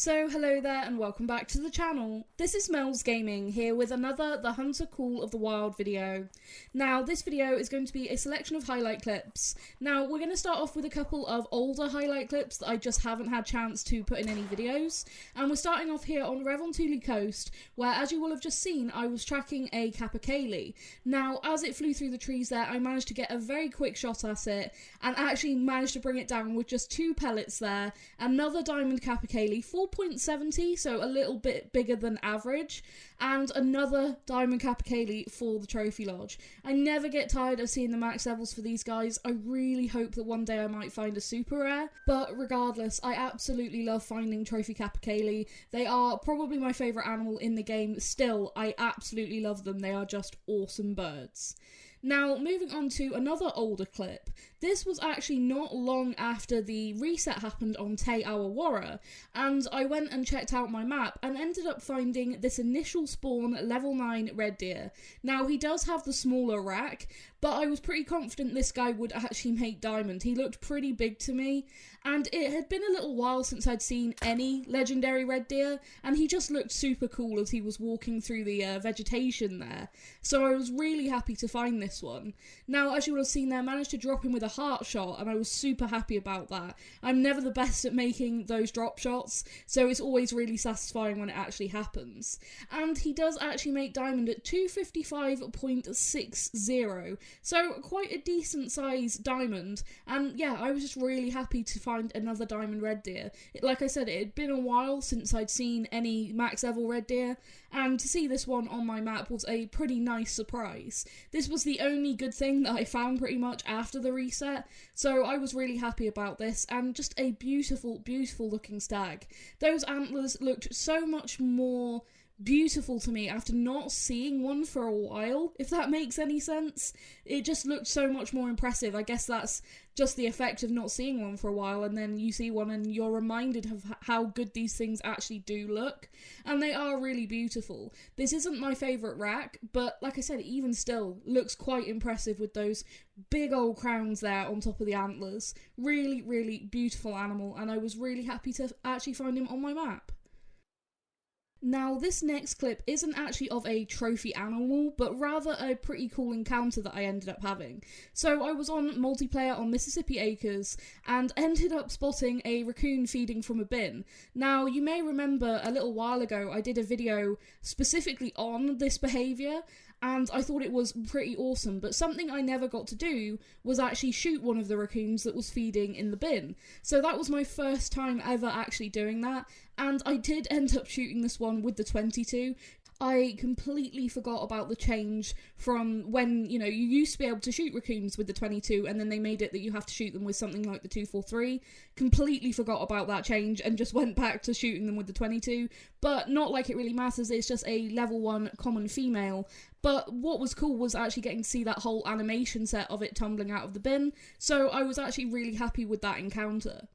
So hello there and welcome back to the channel. This is Mel's Gaming here with another The Hunter Call of the Wild video. Now this video is going to be a selection of highlight clips. Now we're going to start off with a couple of older highlight clips that I just haven't had chance to put in any videos. And we're starting off here on Untitled Coast, where as you will have just seen I was tracking a Capercaillie. Now as it flew through the trees there I managed to get a very quick shot at it and actually managed to bring it down with just 2 pellets there. Another diamond Capercaillie, 4.70, so a little bit bigger than average, and another diamond Capercaillie for the trophy lodge. I never get tired of seeing the max levels for these guys. I really hope that one day I might find a super rare, but regardless, I absolutely love finding trophy Capercaillie. They are probably my favourite animal in the game still. I absolutely love them. They are just awesome birds. Now, moving on to another older clip. This was actually not long after the reset happened on Te Awawara, and I went and checked out my map and ended up finding this initial spawn level 9 red deer. Now, he does have the smaller rack, but I was pretty confident this guy would actually make diamond. He looked pretty big to me, and it had been a little while since I'd seen any legendary red deer, and he just looked super cool as he was walking through the vegetation there. So I was really happy to find this one. Now, as you will have seen there, I managed to drop him with a heart shot, and I was super happy about that. I'm never the best at making those drop shots, so it's always really satisfying when it actually happens. And he does actually make diamond at 255.60, so quite a decent size diamond, and yeah, I was just really happy to find another diamond red deer. Like I said, it had been a while since I'd seen any max level red deer, and to see this one on my map was a pretty nice surprise. This was the only good thing that I found pretty much after the reset, so I was really happy about this, and just a beautiful, beautiful looking stag. Those antlers looked so much more beautiful to me after not seeing one for a while, if that makes any sense. It just looked so much more impressive. I guess that's just the effect of not seeing one for a while, and then you see one and you're reminded of how good these things actually do look, and they are really beautiful. This isn't my favourite rack, but like I said, even still looks quite impressive with those big old crowns there on top of the antlers. Really, really beautiful animal, and I was really happy to actually find him on my map. Now, this next clip isn't actually of a trophy animal, but rather a pretty cool encounter that I ended up having. So I was on multiplayer on Mississippi Acres and ended up spotting a raccoon feeding from a bin. Now, you may remember a little while ago I did a video specifically on this behaviour, and I thought it was pretty awesome, but something I never got to do was actually shoot one of the raccoons that was feeding in the bin. So that was my first time ever actually doing that, and I did end up shooting this one with the 22. I completely forgot about the change from when, you used to be able to shoot raccoons with the 22 and then they made it that you have to shoot them with something like the 243. Completely forgot about that change and just went back to shooting them with the 22, but not like it really matters, it's just a level 1 common female. But what was cool was actually getting to see that whole animation set of it tumbling out of the bin, so I was actually really happy with that encounter.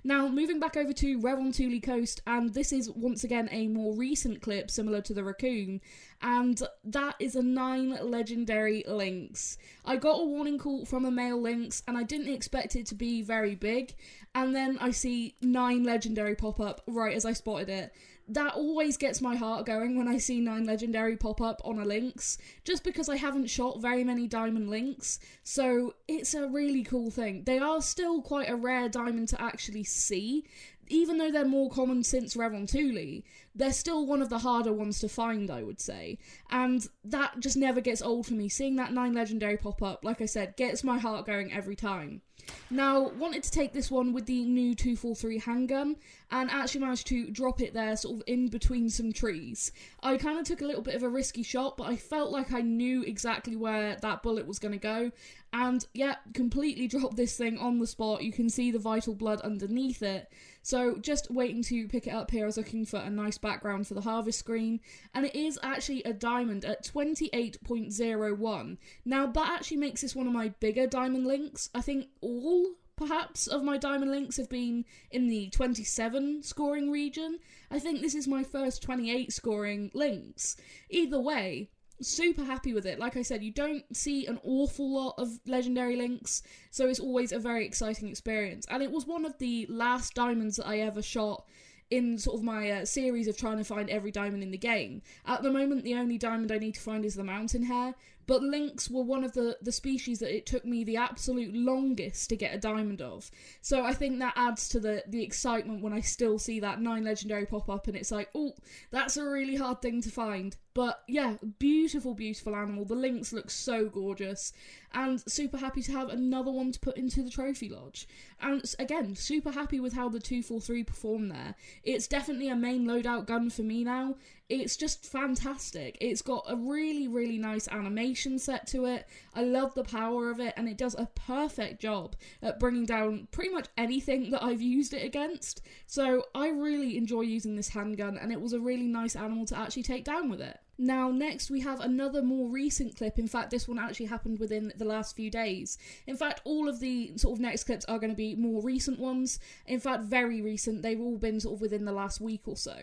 Now, moving back over to Untitled Coast, and this is once again a more recent clip similar to the raccoon, and that is a 9 legendary lynx. I got a warning call from a male lynx, and I didn't expect it to be very big, and then I see 9 legendary pop up right as I spotted it. That always gets my heart going when I see 9 legendary pop up on a lynx, just because I haven't shot very many diamond lynx, so it's a really cool thing. They are still quite a rare diamond to actually see. Even though they're more common since Untitled, they're still one of the harder ones to find, I would say. And that just never gets old for me. Seeing that 9 legendary pop up, like I said, gets my heart going every time. Now, wanted to take this one with the new 243 handgun, and actually managed to drop it there sort of in between some trees. I kind of took a little bit of a risky shot, but I felt like I knew exactly where that bullet was going to go, and yeah, completely dropped this thing on the spot. You can see the vital blood underneath it. So just waiting to pick it up here, I was looking for a nice background for the harvest screen, and it is actually a diamond at 28.01. Now that actually makes this one of my bigger diamond lynx. I think all, perhaps, of my diamond lynx have been in the 27 scoring region. I think this is my first 28 scoring lynx. Either way, super happy with it. Like I said, you don't see an awful lot of legendary lynx, so it's always a very exciting experience. And it was one of the last diamonds that I ever shot in sort of my series of trying to find every diamond in the game. At the moment, the only diamond I need to find is the mountain hare, but lynx were one of the species that it took me the absolute longest to get a diamond of. So I think that adds to the excitement when I still see that 9 legendary pop up and it's like, oh, that's a really hard thing to find. But yeah, beautiful, beautiful animal. The lynx looks so gorgeous, and super happy to have another one to put into the trophy lodge. And again, super happy with how the 243 performed there. It's definitely a main loadout gun for me now. It's just fantastic. It's got a really, really nice animation set to it. I love the power of it, and it does a perfect job at bringing down pretty much anything that I've used it against. So I really enjoy using this handgun, and it was a really nice animal to actually take down with it. Now, next we have another more recent clip. In fact, this one actually happened within the last few days. In fact, all of the sort of next clips are going to be more recent ones. In fact, very recent. They've all been sort of within the last week or so.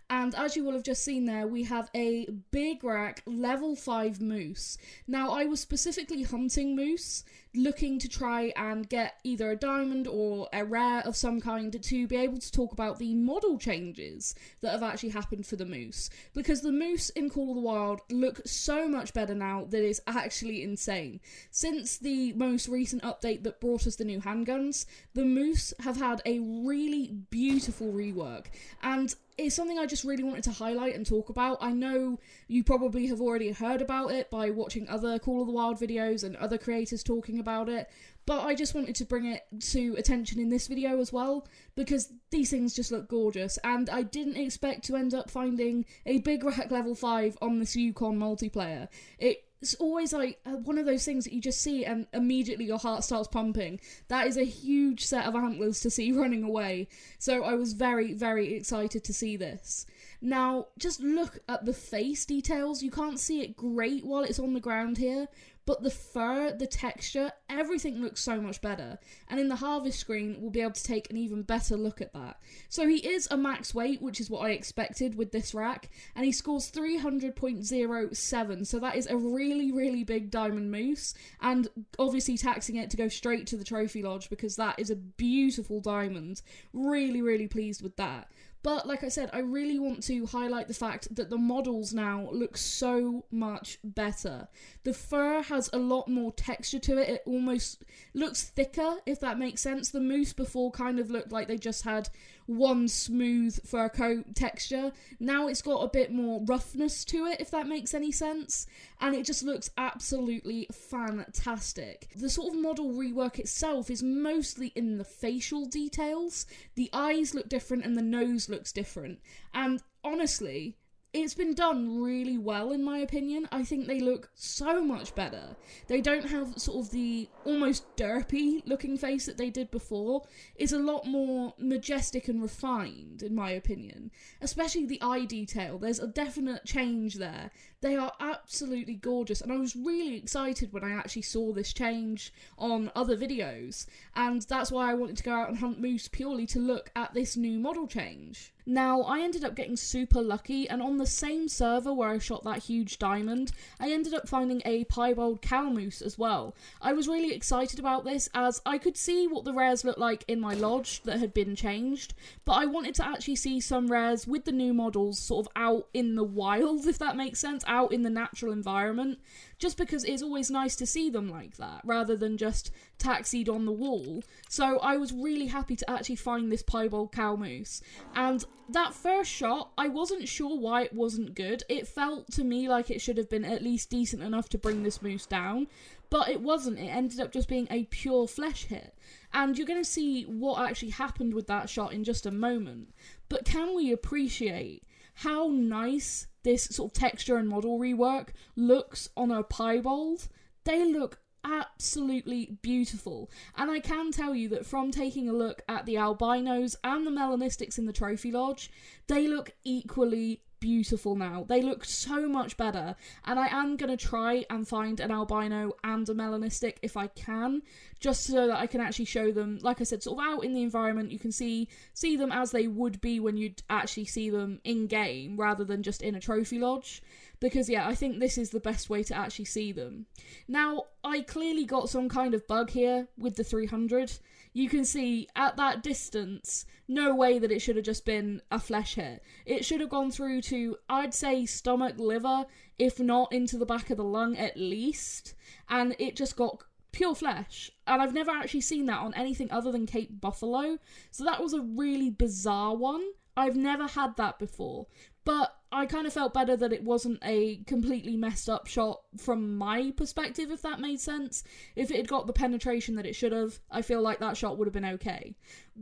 And as you will have just seen there, we have a big rack level 5 moose. Now, I was specifically hunting moose, looking to try and get either a diamond or a rare of some kind to be able to talk about the model changes that have actually happened for the moose. Because the moose in Call of the Wild look so much better now that it's actually insane. Since the most recent update that brought us the new handguns, the moose have had a really beautiful rework. And it's something I just really wanted to highlight and talk about. I know you probably have already heard about it by watching other Call of the Wild videos and other creators talking about it, but I just wanted to bring it to attention in this video as well, because these things just look gorgeous, and I didn't expect to end up finding a big rack level 5 on this Yukon multiplayer. It's always like one of those things that you just see and immediately your heart starts pumping. That is a huge set of antlers to see running away. So I was very, very excited to see this. Now, just look at the face details. You can't see it great while it's on the ground here, but the fur, the texture, everything looks so much better. And in the harvest screen, we'll be able to take an even better look at that. So he is a max weight, which is what I expected with this rack, and he scores 300.07, so that is a really, really big diamond moose, and obviously taxing it to go straight to the trophy lodge because that is a beautiful diamond. Really, really pleased with that. But like I said, I really want to highlight the fact that the models now look so much better. The fur has a lot more texture to it. It almost looks thicker, if that makes sense. The moose before kind of looked like they just had one smooth fur coat texture. Now it's got a bit more roughness to it, if that makes any sense. And it just looks absolutely fantastic. The sort of model rework itself is mostly in the facial details. The eyes look different and the nose looks different. And honestly, it's been done really well in my opinion. I think they look so much better. They don't have sort of the almost derpy looking face that they did before. It's a lot more majestic and refined in my opinion. Especially the eye detail. There's a definite change there. They are absolutely gorgeous, and I was really excited when I actually saw this change on other videos, and that's why I wanted to go out and hunt moose purely to look at this new model change. Now, I ended up getting super lucky, and on the same server where I shot that huge diamond, I ended up finding a piebald cow moose as well. I was really excited about this, as I could see what the rares looked like in my lodge that had been changed, but I wanted to actually see some rares with the new models sort of out in the wild, if that makes sense, out in the natural environment, just because it's always nice to see them like that, rather than just taxied on the wall. So I was really happy to actually find this piebald cow moose, and that first shot, I wasn't sure why it wasn't good. It felt to me like it should have been at least decent enough to bring this moose down, but it wasn't. It ended up just being a pure flesh hit, and you're going to see what actually happened with that shot in just a moment. But can we appreciate how nice this sort of texture and model rework looks on a piebald? They look absolutely beautiful, and I can tell you that from taking a look at the albinos and the melanistics in the trophy lodge, they look equally beautiful now. They look so much better, and I am going to try and find an albino and a melanistic if I can, just so that I can actually show them, like I said, sort of out in the environment. You can see them as they would be when you'd actually see them in-game, rather than just in a trophy lodge. Because, yeah, I think this is the best way to actually see them. Now, I clearly got some kind of bug here with the 300. You can see, at that distance, no way that it should have just been a flesh hit. It should have gone through to, I'd say, stomach, liver, if not into the back of the lung at least. And it just got pure flesh. And I've never actually seen that on anything other than Cape Buffalo. So that was a really bizarre one. I've never had that before. But I kind of felt better that it wasn't a completely messed up shot from my perspective, if that made sense. If it had got the penetration that it should have, I feel like that shot would have been okay.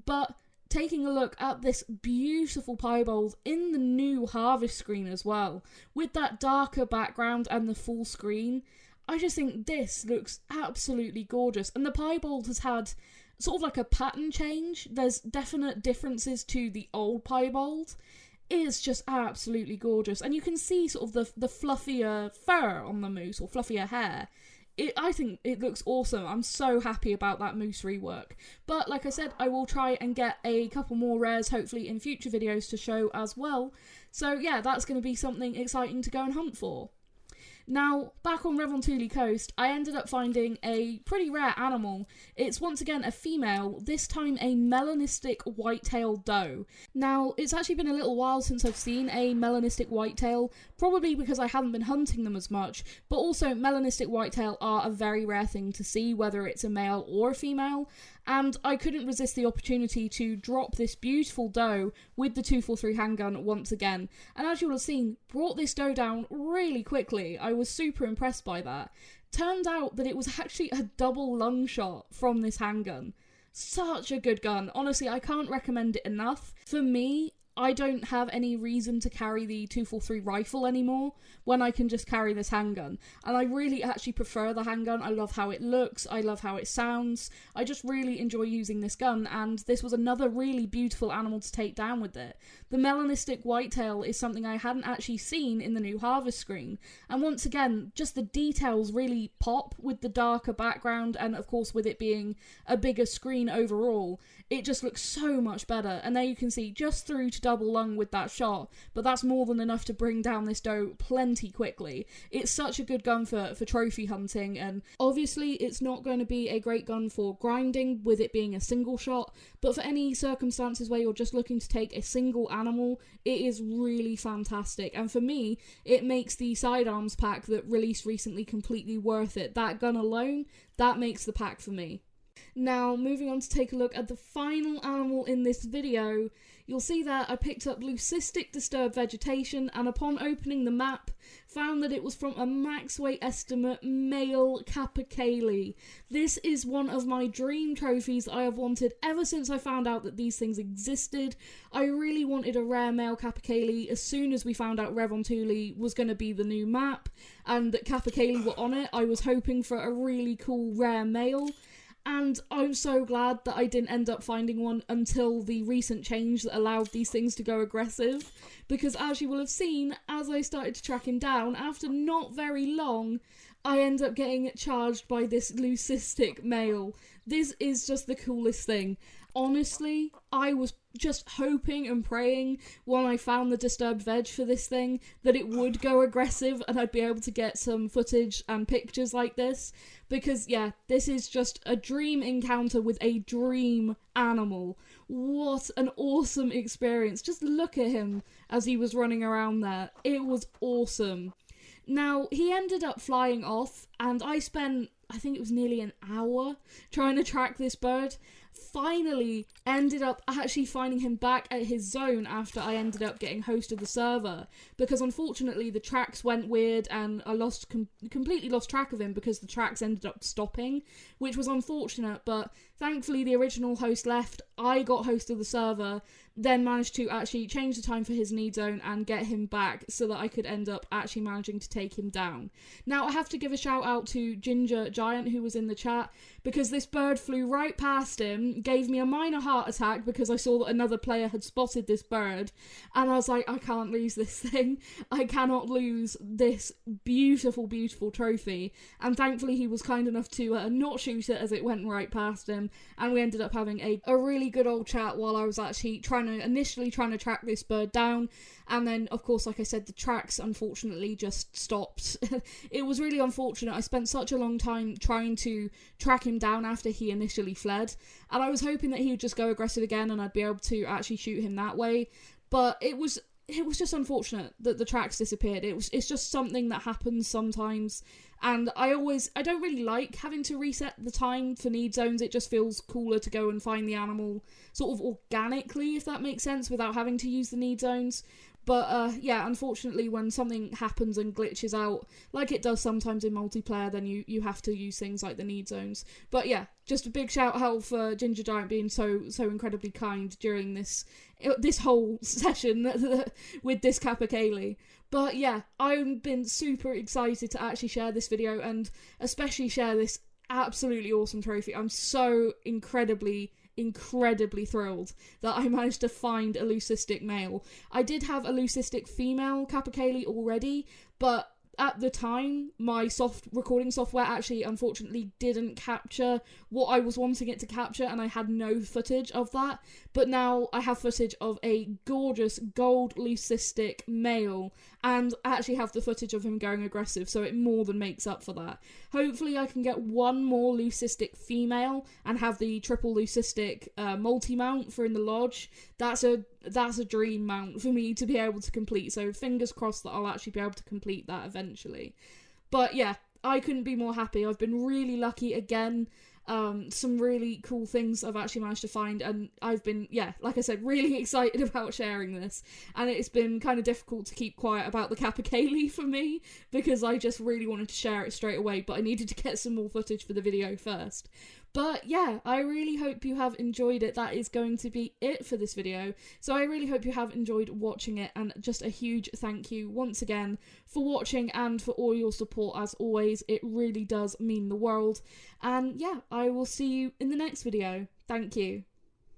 But taking a look at this beautiful piebald in the new harvest screen as well, with that darker background and the full screen, I just think this looks absolutely gorgeous. And the piebald has had sort of like a pattern change. There's definite differences to the old piebald. Is just absolutely gorgeous, and you can see sort of the fluffier fur on the moose, or fluffier hair. I think it looks awesome. I'm so happy about that moose rework. But like I said, I will try and get a couple more rares, hopefully in future videos, to show as well. So yeah, that's going to be something exciting to go and hunt for. Now, back on Revontuuli Coast, I ended up finding a pretty rare animal. It's once again a female, this time a melanistic whitetail doe. Now, it's actually been a little while since I've seen a melanistic whitetail, probably because I haven't been hunting them as much, but also melanistic whitetail are a very rare thing to see, whether it's a male or a female, and I couldn't resist the opportunity to drop this beautiful doe with the 243 handgun once again, and as you'll have seen, brought this doe down really quickly. I was super impressed by that. Turned out that it was actually a double lung shot from this handgun. Such a good gun. Honestly, I can't recommend it enough. For me, I don't have any reason to carry the 243 rifle anymore when I can just carry this handgun. And I really actually prefer the handgun. I love how it looks. I love how it sounds. I just really enjoy using this gun, and this was another really beautiful animal to take down with it. The melanistic whitetail is something I hadn't actually seen in the new harvest screen. And once again, just the details really pop with the darker background, and of course with it being a bigger screen overall, it just looks so much better. And there you can see just through to double lung with that shot, but that's more than enough to bring down this doe plenty quickly. It's such a good gun for trophy hunting, and obviously it's not going to be a great gun for grinding with it being a single shot, but for any circumstances where you're just looking to take a single animal, it is really fantastic. And for me, it makes the sidearms pack that released recently completely worth it. That gun alone, that makes the pack for me. Now, moving on to take a look at the final animal in this video, you'll see that I picked up Leucistic disturbed vegetation, and upon opening the map, found that it was from a max weight estimate male Capercaillie. This is one of my dream trophies I have wanted ever since I found out that these things existed. I really wanted a rare male Capercaillie as soon as we found out Revontuuli was going to be the new map, and that Capercaillie were on it. I was hoping for a really cool rare male. And I'm so glad that I didn't end up finding one until the recent change that allowed these things to go aggressive. Because as you will have seen, as I started to track him down, after not very long, I end up getting charged by this Leucistic male. This is just the coolest thing. Honestly, I was just hoping and praying when I found the disturbed veg for this thing that it would go aggressive and I'd be able to get some footage and pictures like this. Because, yeah, this is just a dream encounter with a dream animal. What an awesome experience. Just look at him as he was running around there. It was awesome. Now, he ended up flying off, and I spent, I think it was nearly an hour trying to track this bird. Finally ended up actually finding him back at his zone after I ended up getting host of the server, because unfortunately the tracks went weird and I completely lost track of him because the tracks ended up stopping, which was unfortunate, but thankfully the original host left. I got host of the server, then managed to actually change the time for his need zone and get him back so that I could end up actually managing to take him down. Now I have to give a shout out to Ginger Giant, who was in the chat, because this bird flew right past him, gave me a minor heart attack because I saw that another player had spotted this bird, and I was like, I can't lose this thing. I cannot lose this beautiful, beautiful trophy. And thankfully he was kind enough to not shoot it as it went right past him, and we ended up having a really good old chat while I was actually initially trying to track this bird down. And then, of course, like I said, the tracks unfortunately just stopped. It was really unfortunate. I spent such a long time trying to track him down after he initially fled, and I was hoping that he would just go aggressive again and I'd be able to actually shoot him that way. But it was just unfortunate that the tracks disappeared. It's just something that happens sometimes, and I don't really like having to reset the time for need zones. It just feels cooler to go and find the animal sort of organically, if that makes sense, without having to use the need zones. But yeah, unfortunately when something happens and glitches out, like it does sometimes in multiplayer, then you have to use things like the need zones. But yeah, just a big shout out for Ginger Giant being so incredibly kind during this whole session with this Capercaillie. But yeah, I've been super excited to actually share this video, and especially share this absolutely awesome trophy. I'm so incredibly thrilled that I managed to find a Leucistic male. I did have a Leucistic female Capercaillie already, but at the time, my recording software actually unfortunately didn't capture what I was wanting it to capture, and I had no footage of that. But now I have footage of a gorgeous gold Leucistic male, and I actually have the footage of him going aggressive, so it more than makes up for that. Hopefully I can get one more Leucistic female and have the triple Leucistic multi-mount for in the lodge. That's a dream mount for me to be able to complete, so fingers crossed that I'll actually be able to complete that eventually. But yeah, I couldn't be more happy. I've been really lucky again. Some really cool things I've actually managed to find, and I've been, yeah, like I said, really excited about sharing this. And it's been kind of difficult to keep quiet about the Capercaillie for me, because I just really wanted to share it straight away, but I needed to get some more footage for the video first. But yeah, I really hope you have enjoyed it. That is going to be it for this video. So I really hope you have enjoyed watching it, and just a huge thank you once again for watching and for all your support as always. It really does mean the world. And yeah, I will see you in the next video. Thank you.